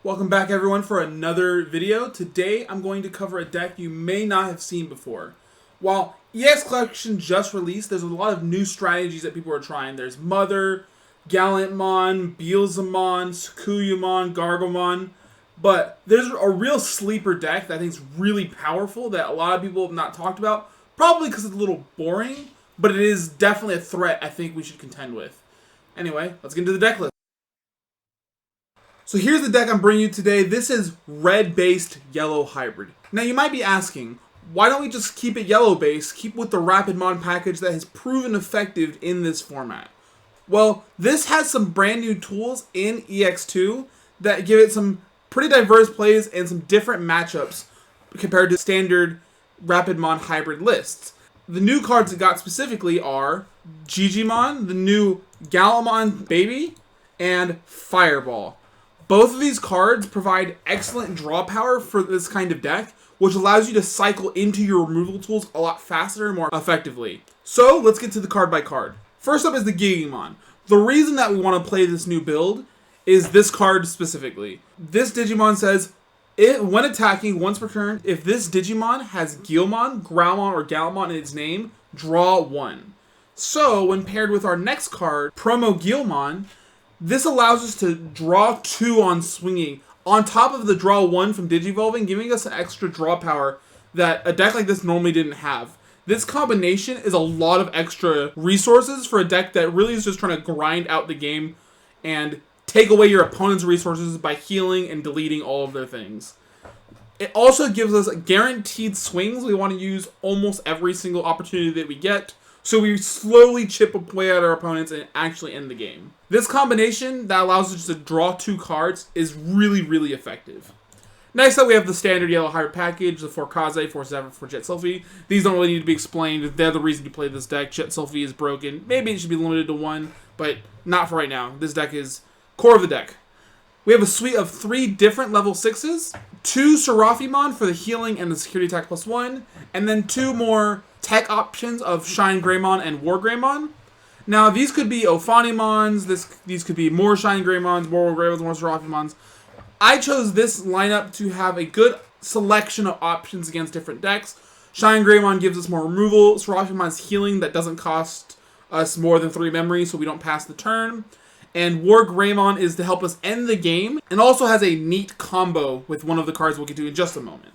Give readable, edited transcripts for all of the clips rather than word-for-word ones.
Welcome back everyone for another video. Today I'm going to cover a deck you may not have seen before. While EX Collection just released, there's a lot of new strategies that people are trying. There's Mother, Gallantmon, Beelzemon, Sukuyamon, Gargomon. But there's a real sleeper deck that I think is really powerful that a lot of people have not talked about. Probably because it's a little boring, but it is definitely a threat I think we should contend with. Anyway, let's get into the deck list. So here's the deck I'm bringing you today. This is red-based yellow hybrid. Now you might be asking, why don't we just keep it yellow-based, keep with the rapidmon package that has proven effective in this format? Well, this has some brand new tools in EX2 that give it some pretty diverse plays and some different matchups compared to standard rapidmon hybrid lists. The new cards it got specifically are Gigimon, the new Galamon Baby, and Fireball. Both of these cards provide excellent draw power for this kind of deck, which allows you to cycle into your removal tools a lot faster and more effectively. So let's get to the card by card. First up is the Gigimon. The reason that we want to play this new build is this card specifically. This Digimon says, when attacking once per turn, if this Digimon has Guilmon, Growlmon, or Galamon in its name, draw 1. So when paired with our next card, Promo Guilmon, this allows us to draw 2 on swinging, on top of the draw 1 from Digivolving, giving us an extra draw power that a deck like this normally didn't have. This combination is a lot of extra resources for a deck that really is just trying to grind out the game and take away your opponent's resources by healing and deleting all of their things. It also gives us guaranteed swings we want to use almost every single opportunity that we get, so we slowly chip away at our opponents and actually end the game. This combination that allows us to draw 2 cards is really, really effective. Next up, we have the standard yellow hybrid package, the 4 Kaze, 4 Zephyr, 4 Jet Selfie. These don't really need to be explained. They're the reason you play this deck. Jet Selfie is broken. Maybe it should be limited to 1, but not for right now. This deck is core of the deck. We have a suite of 3 different level 6s, 2 Seraphimon for the healing and the security attack +1, and then 2 more tech options of Shine Greymon and War Greymon. Now, these could be Ophanimons, these could be more Shine Greymons, more War Greymons, more Seraphimons. I chose this lineup to have a good selection of options against different decks. Shine Greymon gives us more removal, Seraphimon's healing that doesn't cost us more than 3 memory, so we don't pass the turn. And War Greymon is to help us end the game, and also has a neat combo with one of the cards we'll get to in just a moment.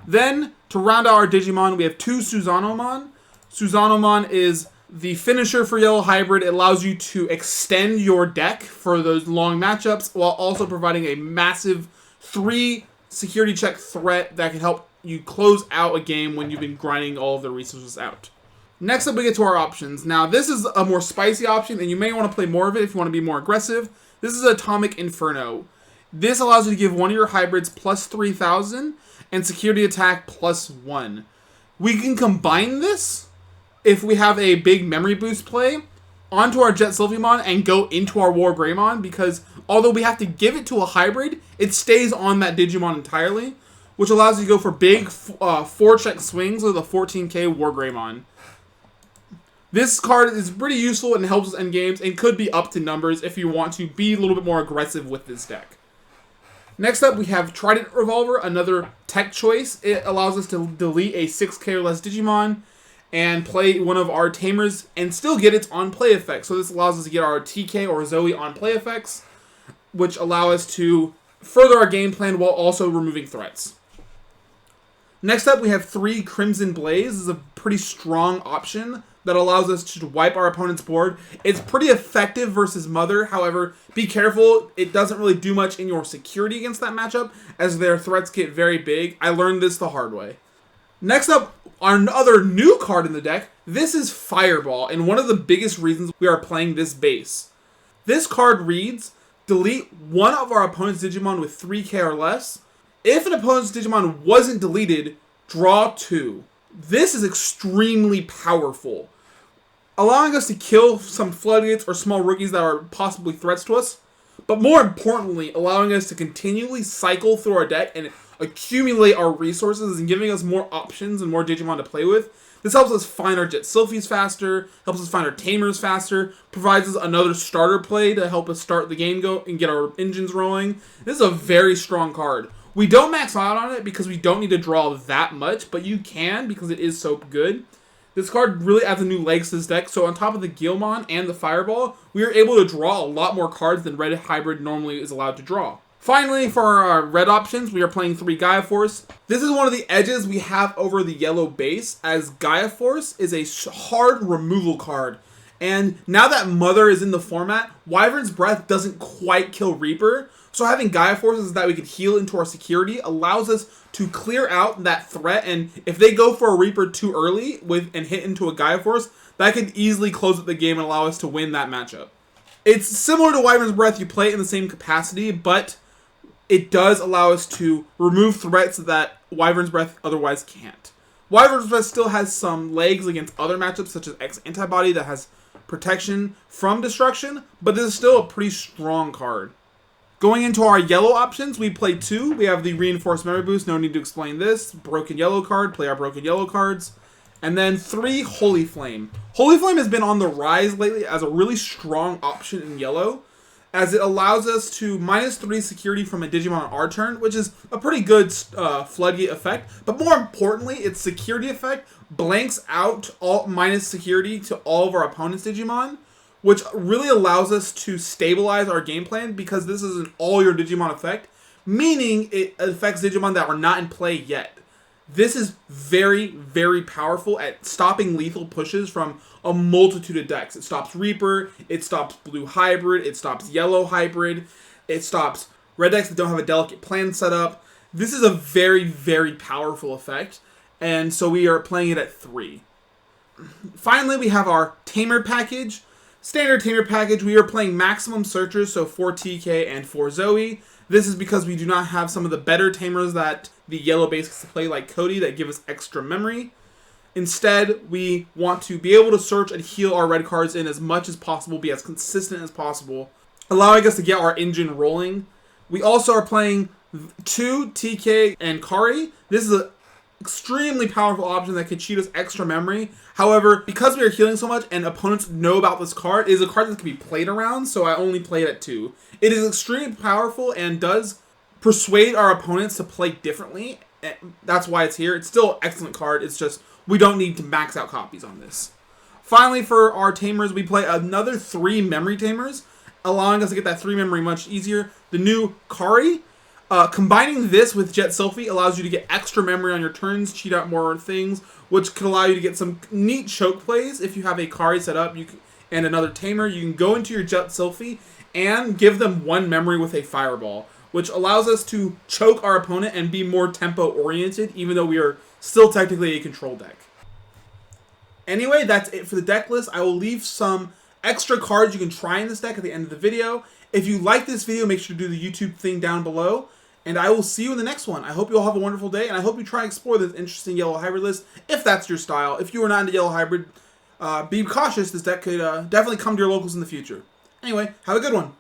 Then, to round out our Digimon, we have 2 Suzanomon. Suzanomon is the finisher for Yellow Hybrid. It allows you to extend your deck for those long matchups, while also providing a massive 3 security check threat that can help you close out a game when you've been grinding all of the resources out. Next up, we get to our options. Now, this is a more spicy option, and you may want to play more of it if you want to be more aggressive. This is Atomic Inferno. This allows you to give one of your hybrids plus 3,000 and security attack +1. We can combine this if we have a big memory boost play onto our Jet Sylphimon and go into our War Greymon, because although we have to give it to a hybrid, it stays on that Digimon entirely, which allows you to go for big 4-check swings with a 14k War Greymon. This card is pretty useful and helps us end games, and could be up to numbers if you want to be a little bit more aggressive with this deck. Next up, we have Trident Revolver, another tech choice. It allows us to delete a 6k or less Digimon and play one of our Tamers and still get its on-play effects. So this allows us to get our TK or Zoe on-play effects, which allow us to further our game plan while also removing threats. Next up, we have 3 Crimson Blaze. This is a pretty strong option that allows us to wipe our opponent's board. It's pretty effective versus Mother. However, be careful. It doesn't really do much in your security against that matchup, as their threats get very big. I learned this the hard way. Next up, our other new card in the deck. This is Fireball, and one of the biggest reasons we are playing this base. This card reads, delete one of our opponent's Digimon with 3k or less. If an opponent's Digimon wasn't deleted, draw 2. This is extremely powerful, allowing us to kill some floodgates or small rookies that are possibly threats to us, but more importantly, allowing us to continually cycle through our deck and accumulate our resources and giving us more options and more Digimon to play with This helps us find our Jet Sylphies faster, helps us find our Tamers faster, provides us another starter play to help us start the game and get our engines rolling. This is a very strong card. We don't max out on it because we don't need to draw that much, but you can because it is so good. This card really adds a new legs to this deck, so on top of the Guilmon and the Fireball, we are able to draw a lot more cards than Red Hybrid normally is allowed to draw. Finally, for our red options, we are playing 3 Gaia Force. This is one of the edges we have over the yellow base, as Gaia Force is a hard removal card. And now that Mother is in the format, Wyvern's Breath doesn't quite kill Reaper, so having Gaia Forces that we can heal into our security allows us to clear out that threat, and if they go for a Reaper too early and hit into a Gaia Force, that could easily close up the game and allow us to win that matchup. It's similar to Wyvern's Breath, you play it in the same capacity, but it does allow us to remove threats that Wyvern's Breath otherwise can't. Wyvern's Breath still has some legs against other matchups, such as X Antibody that has protection from destruction, but this is still a pretty strong card. Going into our yellow options, we play 2. We have the Reinforced Memory Boost, no need to explain this. Broken Yellow card, play our Broken Yellow cards. And then 3, Holy Flame. Holy Flame has been on the rise lately as a really strong option in yellow, as it allows us to -3 security from a Digimon on our turn, which is a pretty good floodgate effect. But more importantly, its security effect blanks out all minus security to all of our opponent's Digimon, which really allows us to stabilize our game plan because this is an all your Digimon effect, meaning it affects Digimon that are not in play yet. This is very, very powerful at stopping lethal pushes from a multitude of decks. It stops Reaper, it stops Blue Hybrid, it stops Yellow Hybrid, it stops red decks that don't have a delicate plan set up. This is a very, very powerful effect, and so we are playing it at 3. Finally, we have our Tamer package. Standard Tamer package, we are playing Maximum Searchers, so 4 TK and 4 Zoe. This is because we do not have some of the better Tamers that the yellow base can play, like Cody, that give us extra memory. Instead, we want to be able to search and heal our red cards in as much as possible, be as consistent as possible, allowing us to get our engine rolling. We also are playing 2 TK and Kari. This is an extremely powerful option that can cheat us extra memory. However, because we are healing so much and opponents know about this card, it is a card that can be played around, so I only play it at 2. It is extremely powerful and does persuade our opponents to play differently. That's why it's here. It's still an excellent card. It's just we don't need to max out copies on this. Finally, for our Tamers, we play another 3 memory Tamers, allowing us to get that 3 memory much easier. The new Kari. Combining this with Jet Sylphie allows you to get extra memory on your turns, cheat out more things, which could allow you to get some neat choke plays. If you have a Kari set up and another Tamer, you can go into your Jet Sylphie and give them 1 memory with a Fireball, which allows us to choke our opponent and be more tempo-oriented, even though we are still technically a control deck. Anyway, that's it for the deck list. I will leave some extra cards you can try in this deck at the end of the video. If you like this video, make sure to do the YouTube thing down below. And I will see you in the next one. I hope you all have a wonderful day, and I hope you try and explore this interesting yellow hybrid list, if that's your style. If you are not into yellow hybrid, be cautious. This deck could definitely come to your locals in the future. Anyway, have a good one.